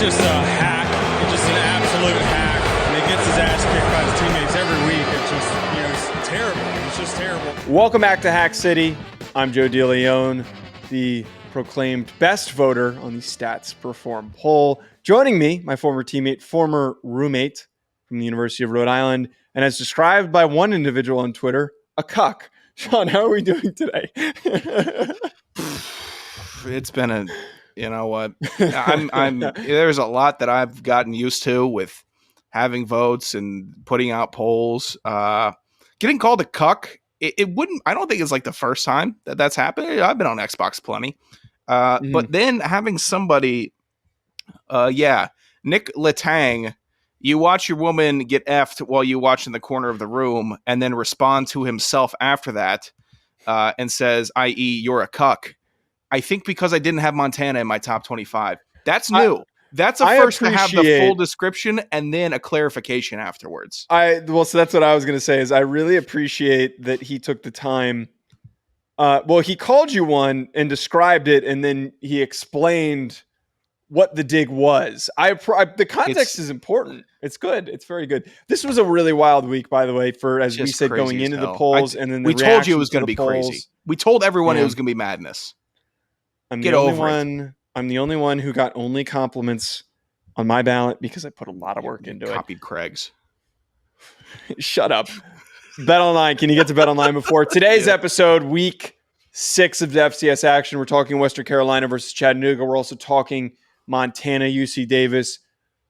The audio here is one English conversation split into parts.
just a hack. He's just an absolute hack. And he gets his ass kicked by his teammates every week. It's just, it's terrible. It's just terrible. Welcome back to Hack City. I'm Joe DeLeone, the proclaimed best voter on the Stats Perform poll. Joining me, my former teammate, former roommate from the University of Rhode Island, and as described by one individual on Twitter, a cuck. Sean, how are we doing today? It's been a, you know what, there's a lot that I've gotten used to with having votes and putting out polls. Getting called a cuck, it wouldn't, I don't think it's like the first time that that's happened. I've been on Xbox plenty. But then having somebody, Nick Letang, you watch your woman get effed while you watch in the corner of the room and then respond to himself after that and says, i.e., you're a cuck. I think because I didn't have Montana in my top 25. That's new. That's a first to have the full description and then a clarification afterwards. So that's what I was going to say is I really appreciate that he took the time. He called you one and described it, and then he explained what the dig was. The context is important. It's good. It's very good. This was a really wild week, by the way, for, as we said, going into the polls. And then we told you it was going to be crazy. We told everyone it was going to be madness. I'm the only one who got only compliments on my ballot because I put a lot of work into it. Copied Craig's. Shut up. BetOnline. Can you get to BetOnline before today's episode, week 6 of the FCS action? We're talking Western Carolina versus Chattanooga. We're also talking Montana, UC Davis,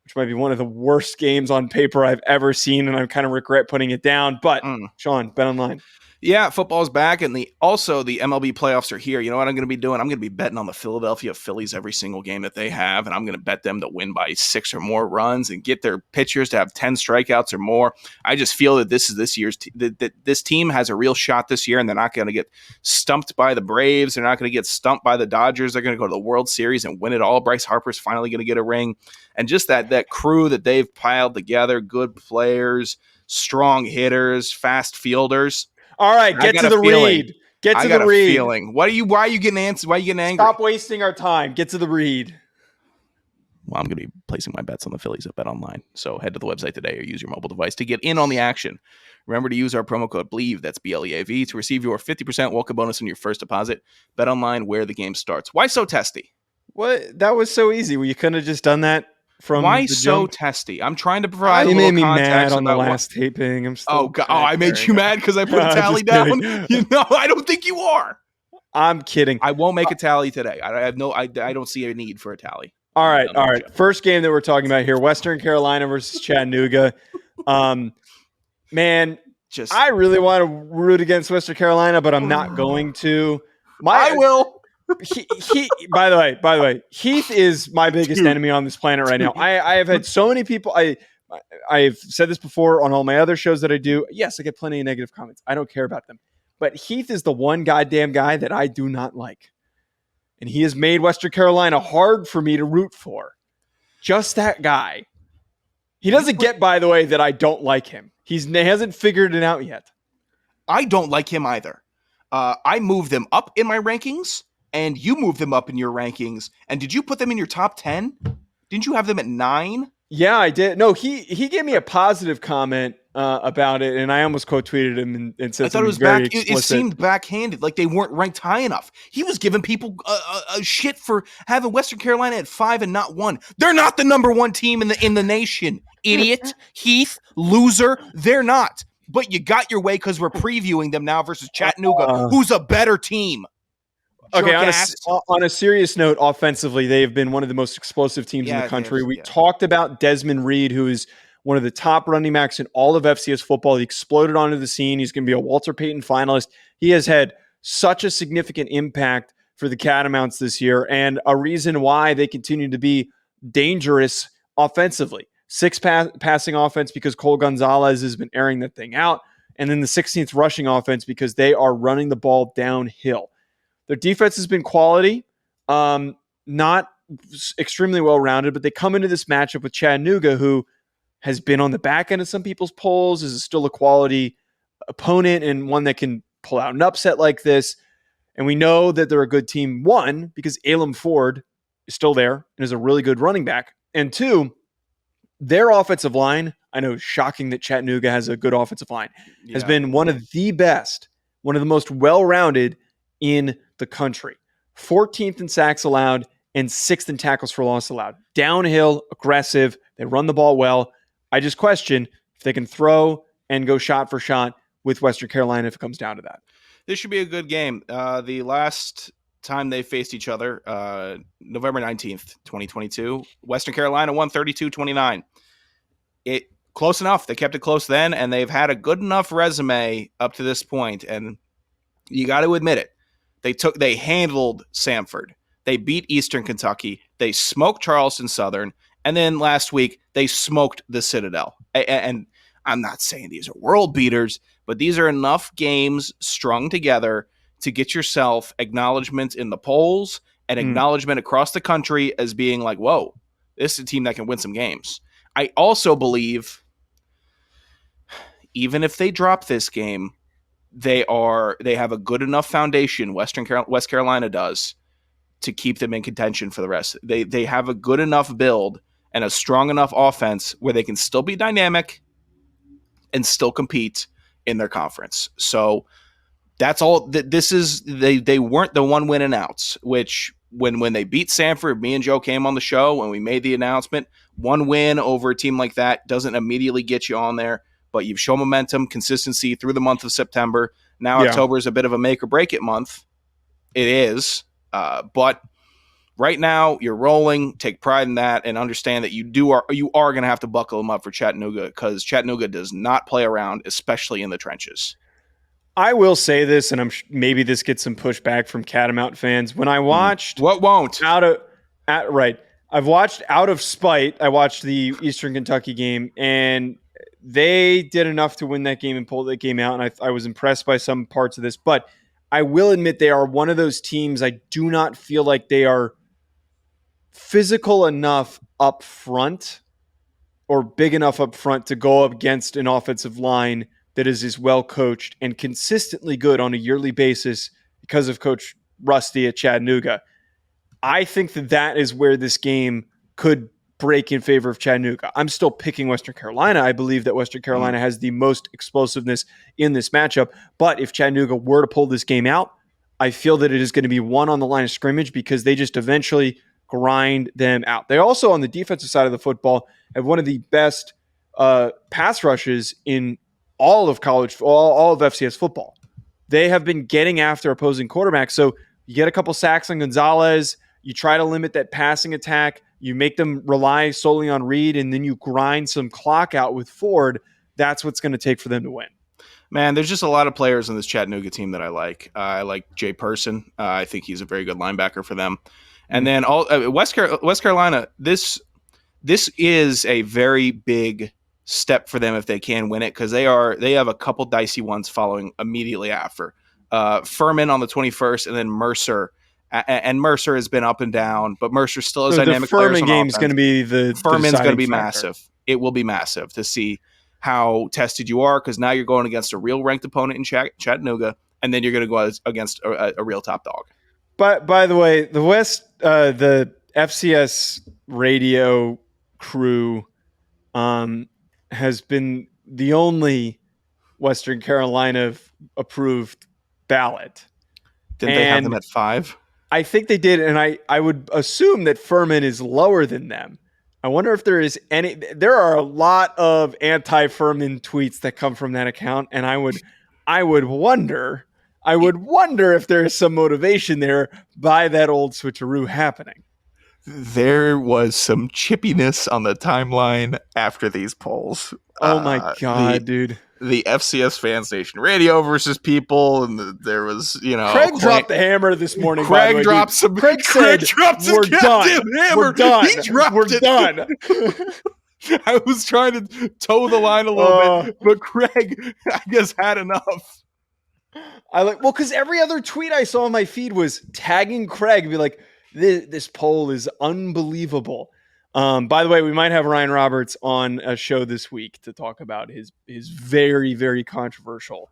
which might be one of the worst games on paper I've ever seen, and I kind of regret putting it down. But Sean, BetOnline. Yeah, football's back, and the MLB playoffs are here. You know what I'm going to be doing? I'm going to be betting on the Philadelphia Phillies every single game that they have, and I'm going to bet them to win by 6 or more runs and get their pitchers to have 10 strikeouts or more. I just feel that that this team has a real shot this year, and they're not going to get stumped by the Braves. They're not going to get stumped by the Dodgers. They're going to go to the World Series and win it all. Bryce Harper's finally going to get a ring, and just that crew that they've piled together, good players, strong hitters, fast fielders. All right, get to the read. Get to the read. I got a feeling. Why are you getting antsy? Why are you getting angry? Stop wasting our time. Get to the read. Well, I'm going to be placing my bets on the Phillies at BetOnline. So head to the website today or use your mobile device to get in on the action. Remember to use our promo code BLEAV, that's BLEAV, to receive your 50% welcome bonus on your first deposit. BetOnline, where the game starts. Why so testy? What? That was so easy. Well, you couldn't have just done that. Why so testy? I'm trying to provide a little context. You made me mad on the last taping. I made you mad because I put a tally down? I don't think you are. I'm kidding. I won't make a tally today. I don't see a need for a tally. All right. First game that we're talking about here, Western Carolina versus Chattanooga. I really want to root against Western Carolina, but I'm not going to. I will. By the way, Heath is my biggest enemy on this planet right now. I have had so many people. I've said this before on all my other shows that I do. Yes, I get plenty of negative comments. I don't care about them. But Heath is the one goddamn guy that I do not like. And he has made Western Carolina hard for me to root for. Just that guy. He doesn't get, by the way, that I don't like him. He hasn't figured it out yet. I don't like him either. I moved them up in my rankings. And you moved them up in your rankings. And did you put them in your top 10? Didn't you have them at 9? Yeah, I did. No, he gave me a positive comment about it, and I almost quote tweeted him and said, I thought it was very explicit. It seemed backhanded, like they weren't ranked high enough. He was giving people a shit for having Western Carolina at 5 and not 1. They're not the number 1 team in the nation, idiot. Heath, loser. They're not. But you got your way because we're previewing them now versus Chattanooga, who's a better team. Okay, on a serious note, offensively, they have been one of the most explosive teams in the country. We talked about Desmond Reed, who is one of the top running backs in all of FCS football. He exploded onto the scene. He's going to be a Walter Payton finalist. He has had such a significant impact for the Catamounts this year and a reason why they continue to be dangerous offensively. 6 passing offense because Cole Gonzalez has been airing that thing out, and then the 16th rushing offense because they are running the ball downhill. Their defense has been quality, not extremely well-rounded, but they come into this matchup with Chattanooga, who has been on the back end of some people's polls, is still a quality opponent and one that can pull out an upset like this. And we know that they're a good team, one, because Elam Ford is still there and is a really good running back. And two, their offensive line, I know, shocking that Chattanooga has a good offensive line, has been one of the best, one of the most well-rounded in the country. 14th in sacks allowed and 6th in tackles for loss allowed. Downhill, aggressive. They run the ball well. I just question if they can throw and go shot for shot with Western Carolina if it comes down to that. This should be a good game. The last time they faced each other, November 19th, 2022, Western Carolina won 32-29. It close enough. They kept it close then, and they've had a good enough resume up to this point, and you got to admit it. They handled Samford. They beat Eastern Kentucky. They smoked Charleston Southern. And then last week, they smoked the Citadel. And I'm not saying these are world beaters, but these are enough games strung together to get yourself acknowledgement in the polls and acknowledgement across the country as being like, whoa, this is a team that can win some games. I also believe even if they drop this game, they have a good enough foundation, West Carolina does, to keep them in contention for the rest. They have a good enough build and a strong enough offense where they can still be dynamic and still compete in their conference. So that's all. This is they weren't the one winning outs. Which when they beat Samford, me and Joe came on the show when we made the announcement. One win over a team like that doesn't immediately get you on there, but you've shown momentum, consistency through the month of September. Now October is a bit of a make or break it month. It is. But right now you're rolling. Take pride in that and understand that you are going to have to buckle them up for Chattanooga because Chattanooga does not play around, especially in the trenches. I will say this, and maybe this gets some pushback from Catamount fans. When I watched I've watched out of spite. I watched the Eastern Kentucky game, and they did enough to win that game and pull that game out. And I was impressed by some parts of this, but I will admit they are one of those teams I do not feel like they are physical enough up front or big enough up front to go up against an offensive line that is as well coached and consistently good on a yearly basis because of Coach Rusty at Chattanooga. I think that is where this game could break in favor of Chattanooga. I'm still picking Western Carolina. I believe that Western Carolina has the most explosiveness in this matchup. But if Chattanooga were to pull this game out, I feel that it is going to be one on the line of scrimmage because they just eventually grind them out. They also, on the defensive side of the football, have one of the best pass rushes in all of college, all of FCS football. They have been getting after opposing quarterbacks. So you get a couple sacks on Gonzalez, you try to limit that passing attack, you make them rely solely on Reed, and then you grind some clock out with Ford. That's what's going to take for them to win. Man, there's just a lot of players on this Chattanooga team that I like. I like Jay Person. I think he's a very good linebacker for them. And then West Carolina, this is a very big step for them if they can win it because they have a couple dicey ones following immediately after. Furman on the 21st, and then Mercer. And Mercer has been up and down, but Mercer still has dynamic players. The Furman game is going to be Furman's going to be massive. It will be massive to see how tested you are because now you're going against a real ranked opponent in Chattanooga, and then you're going to go against a real top dog. But by the way, the FCS radio crew has been the only Western Carolina approved ballot. Didn't they have them at 5? I think they did, and I would assume that Furman is lower than them. I wonder if there is any. There are a lot of anti-Furman tweets that come from that account, and I would wonder if there is some motivation there by that old switcheroo happening. There was some chippiness on the timeline after these polls. Oh my God, dude. The FCS Fan Station Radio versus people, and there was, Craig dropped the hammer this morning. Craig dropped some. Craig said, "We're done. Hammer. We're done. He dropped We're it. done." I was trying to toe the line a little bit, but Craig, I guess, had enough. Because every other tweet I saw on my feed was tagging Craig, be like, "This poll is unbelievable." By the way, we might have Ryan Roberts on a show this week to talk about his very, very controversial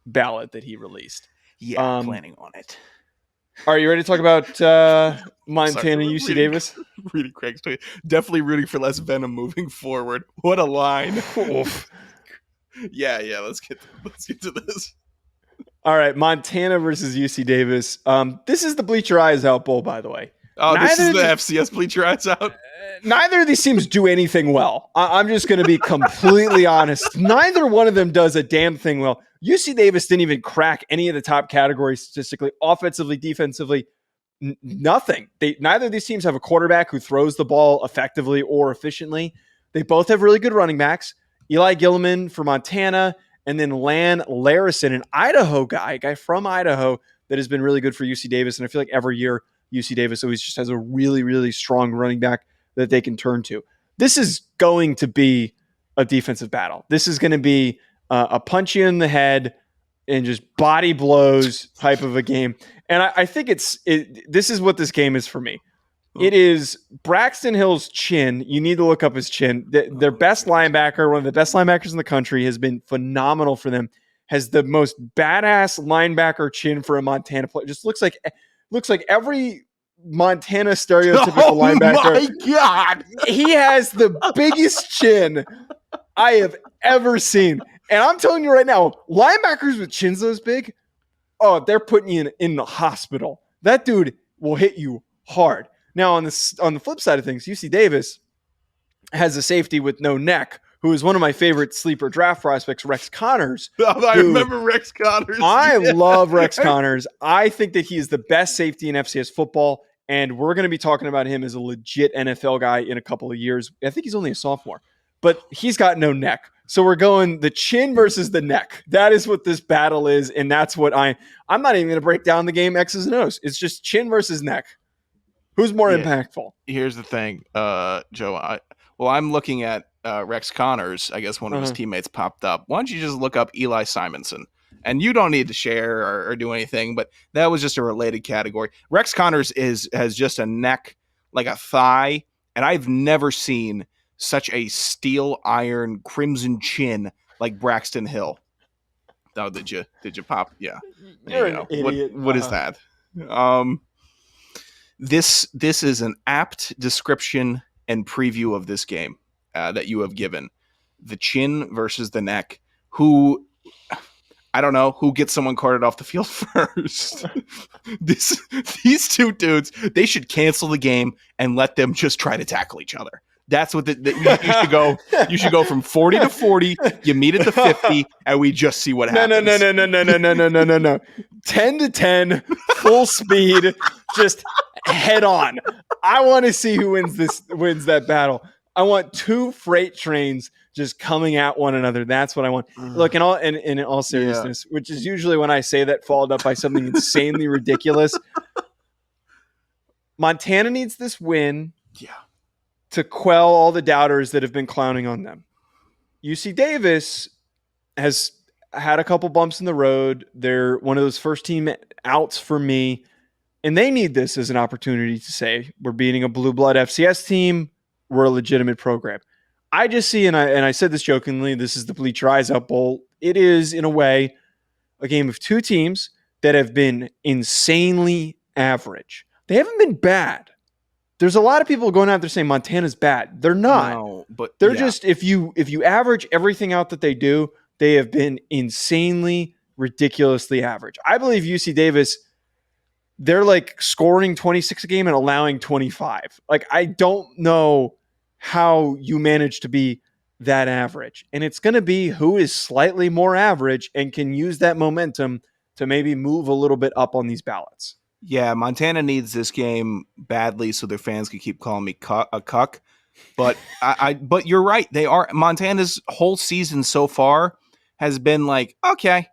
ballot that he released. Yeah, I'm planning on it. Are you ready to talk about Montana, UC Davis? Reading, Reading, Montana, UC Davis. Reading Craig's tweet. Definitely rooting for less venom moving forward. What a line. Yeah. Let's get to this. All right, Montana versus UC Davis. This is the Bleach Your Eyes Out Bowl, by the way. Oh, this is the FCS Bleach Your Eyes Out? Neither of these teams do anything well. I'm just going to be completely honest. Neither one of them does a damn thing well. UC Davis didn't even crack any of the top categories statistically, offensively, defensively, nothing. Neither of these teams have a quarterback who throws the ball effectively or efficiently. They both have really good running backs. Eli Gilliman for Montana, and then Lan Larison, an Idaho guy, a guy from Idaho that has been really good for UC Davis. And I feel like every year UC Davis always just has a really, really strong running back that they can turn to. This is going to be a defensive battle. This is going to be a punch you in the head and just body blows type of a game. And I think this is what this game is for me. It is Braxton Hill's chin. You need to look up his chin. Their best linebacker, one of the best linebackers in the country, has been phenomenal for them. Has the most badass linebacker chin for a Montana player. Just looks like every Montana stereotypical linebacker. Oh my God. He has the biggest chin I have ever seen. And I'm telling you right now, linebackers with chins this big, they're putting you in the hospital. That dude will hit you hard. Now, on the flip side of things, UC Davis has a safety with no neck, who is one of my favorite sleeper draft prospects, Rex Connors. I remember Rex Connors. I love Rex Connors. I think that he is the best safety in FCS football, and we're going to be talking about him as a legit NFL guy in a couple of years. I think he's only a sophomore, but he's got no neck. So we're going the chin versus the neck. That is what this battle is, and that's what I'm not even going to break down the game X's and O's. It's just chin versus neck. Who's more impactful? Here's the thing, Joe. I'm looking at Rex Connors. I guess one of his teammates popped up. Why don't you just look up Eli Simonson? And you don't need to share or do anything, but that was just a related category. Rex Connors has just a neck like a thigh, and I've never seen such a steel iron crimson chin like Braxton Hill. Oh, did you pop? Yeah. You're an idiot. What is that? This is an apt description and preview of this game that you have given. The chin versus the neck. I don't know who gets someone carted off the field first. These two dudes, they should cancel the game and let them just try to tackle each other. That's what you should go. You should go from 40 to 40. You meet at the 50, and we just see what happens. No. 10 to 10, full speed, just head on. I want to see who wins that battle. I want two freight trains just coming at one another. That's what I want. Look, in all seriousness, which is usually when I say that followed up by something insanely ridiculous. Montana needs this win. Yeah. To quell all the doubters that have been clowning on them. UC Davis has had a couple bumps in the road. They're one of those first team outs for me, and they need this as an opportunity to say, we're beating a blue blood FCS team. We're a legitimate program. I just see, and I said this jokingly, this is the Bleach Your Eyes Out Bowl. It is, in a way, a game of two teams that have been insanely average. They haven't been bad. There's a lot of people going out there saying Montana's bad. They're not. No, but they're just, if you average everything out that they do, they have been insanely, ridiculously average. I believe UC Davis, they're like scoring 26 a game and allowing 25. Like, I don't know how you manage to be that average. And it's going to be who is slightly more average and can use that momentum to maybe move a little bit up on these ballots. Yeah, Montana needs this game badly so their fans can keep calling me a cuck. But but you're right. They are. Montana's whole season so far has been like, okay,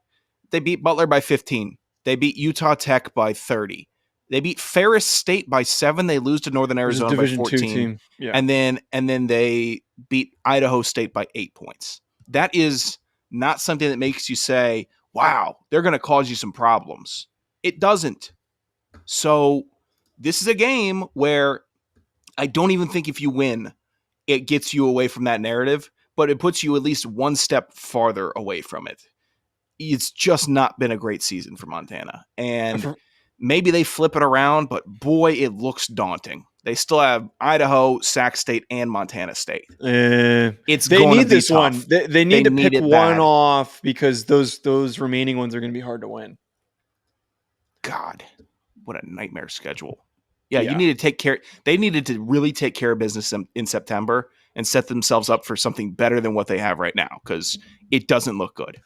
they beat Butler by 15. They beat Utah Tech by 30. They beat Ferris State by 7. They lose to Northern Arizona by 14. Yeah. And then they beat Idaho State by 8 points. That is not something that makes you say, wow, they're going to cause you some problems. It doesn't. So this is a game where I don't even think if you win, it gets you away from that narrative, but it puts you at least one step farther away from it. It's just not been a great season for Montana. And Maybe they flip it around, but boy, it looks daunting. They still have Idaho, Sac State, and Montana State. They need this tough. One. They need to pick one off because those remaining ones are going to be hard to win. God, what a nightmare schedule. Yeah, you need to take care. They needed to really take care of business in September and set themselves up for something better than what they have right now because it doesn't look good.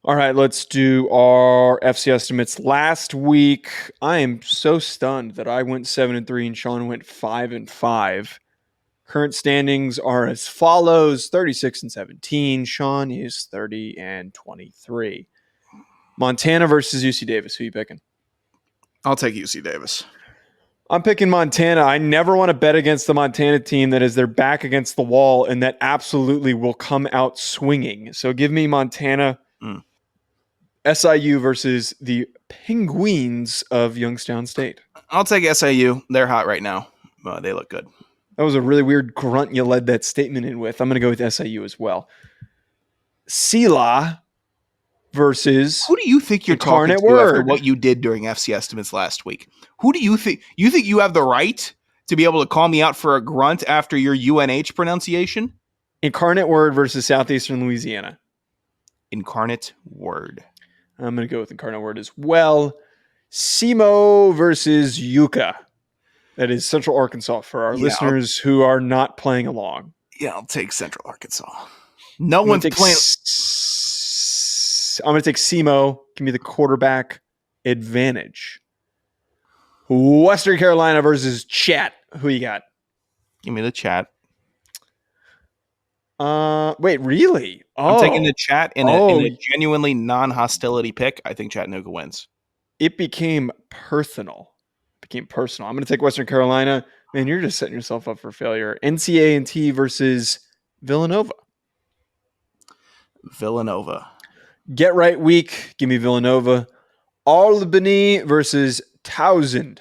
All right, let's do our FC estimates. Last week, I am so stunned that I went 7-3 and Sean went 5-5. Current standings are as follows: 36-17. Sean is 30-23. Montana versus UC Davis. Who are you picking? I'll take UC Davis. I'm picking Montana. I never want to bet against the Montana team that is their back against the wall and that absolutely will come out swinging. So give me Montana. SIU versus the Penguins of Youngstown State. I'll take SIU. They're hot right now. They look good. That was a really weird grunt you led that statement in with. I'm going to go with SIU as well. Sela versus who do you think you're talking to after what you did during FC estimates last week? Who do you think? You think you have the right to be able to call me out for a grunt after your UNH pronunciation? Incarnate Word versus Southeastern Louisiana. Incarnate Word. I'm going to go with Incarnate Word as well. SEMO versus Yucca. That is Central Arkansas for our listeners who are not playing along. Yeah, I'll take Central Arkansas. No one's playing. I'm going to take SEMO. Give me the quarterback advantage. Western Carolina versus Chat. Who you got? Give me the Chat. Wait, really? I'm taking the Chat in a genuinely non-hostility pick. I think Chattanooga wins. It became personal. I'm going to take Western Carolina. Man, you're just setting yourself up for failure. NCA&T versus Villanova. Get right week. Give me Villanova. Albany versus Towson.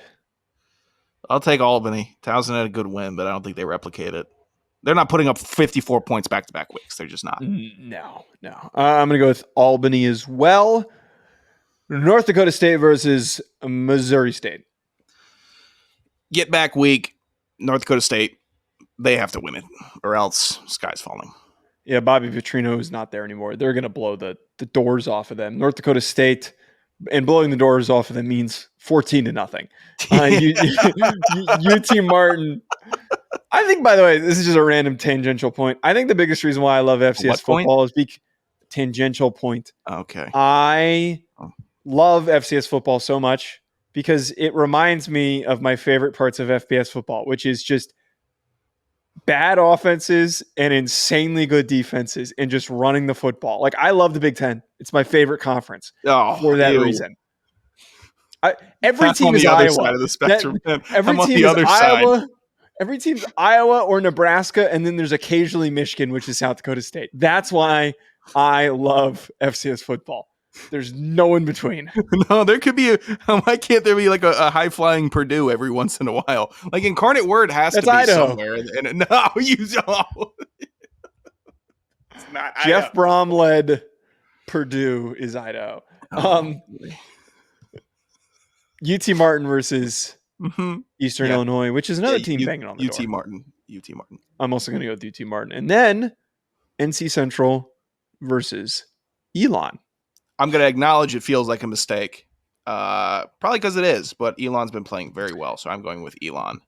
I'll take Albany. Towson had a good win, but I don't think they replicate it. They're not putting up 54 points back-to-back weeks. They're just not. No. I'm going to go with Albany as well. North Dakota State versus Missouri State. Get back week. North Dakota State. They have to win it, or else sky's falling. Yeah, Bobby Petrino is not there anymore. They're going to blow the doors off of them. North Dakota State, and blowing the doors off of them means 14-0. UT Martin. I think, by the way, this is just a random tangential point. I think the biggest reason why I love FCS football is tangential point. Okay. I love FCS football so much because it reminds me of my favorite parts of FBS football, which is just bad offenses and insanely good defenses and just running the football. Like, I love the Big Ten. It's my favorite conference for that reason. Every team is Iowa. Side of the spectrum. Every team is Iowa. Every team's Iowa or Nebraska, and then there's occasionally Michigan, which is South Dakota State. That's why I love FCS football. There's no in between. No, there could be why can't there be like a high-flying Purdue every once in a while? Like Incarnate Word has to be Idaho. Somewhere. And no, it's not Jeff Brom led Purdue is Idaho. UT Martin versus Eastern Illinois, which is another team banging on the door. UT Martin. I'm also going to go with UT Martin. And then NC Central versus Elon. I'm going to acknowledge it feels like a mistake. Probably because it is, but Elon's been playing very well, so I'm going with Elon.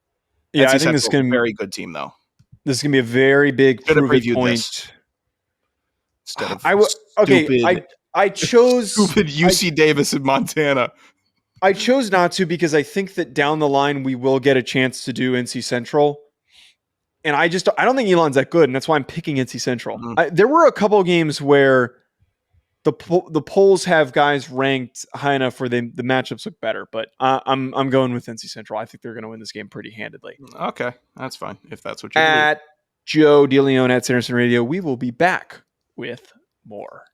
Yeah, I think this is going to be a very good team, though. This is going to be a very big prove-it point. Instead of I chose stupid UC Davis in Montana. I chose not to because I think that down the line we will get a chance to do NC Central. And I don't think Elon's that good, and that's why I'm picking NC Central. There were a couple of games where the polls have guys ranked high enough where the matchups look better, but I'm going with NC Central. I think they're going to win this game pretty handedly. Okay, that's fine if that's what you at Joe DeLeone at Anderson Radio. We will be back with more.